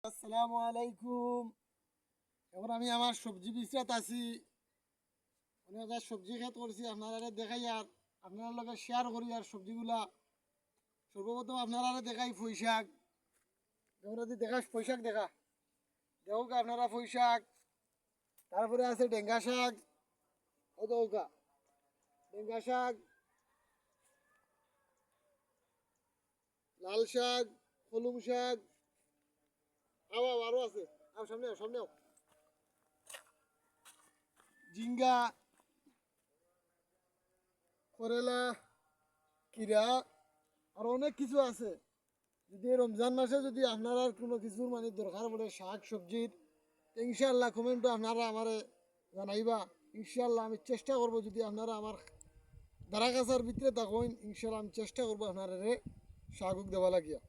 আসসালামু আলাইকুম। এখন আমি আমার সবজি বিচরাত আছি। অনেক সবজি খেত করছি, আপনারা দেখাই আর আপনার লগে শেয়ার করি আর সবজিগুলা। সর্বপ্রথম আপনারা দেখাই পুঁই শাক। দেখা পুঁই শাক দেখা দেখুক আপনারা পুঁই শাক। তারপরে আছে ডেঙ্গা শাক, ও দৌকা ডেঙ্গা শাক, লাল শাক, কলম শাক, আরও আছে। সামনে ঝিঙ্গা, করেলা, কিরা, আর অনেক কিছু আছে। যদি এই রমজান মাসে যদি আপনারা কোনো কিছুর মানে দরকার পড়ে শাক সবজির, তো ইনশাল্লাহ কমেন্টও আপনারা আমারে জানাইবা। ইনশাল্লাহ আমি চেষ্টা করব, যদি আপনারা আমার ধারা কাছার ভিতরে থাকেন ইনশাল্লাহ আমি চেষ্টা করবো আপনারা শাক দেওয়া লাগিয়া।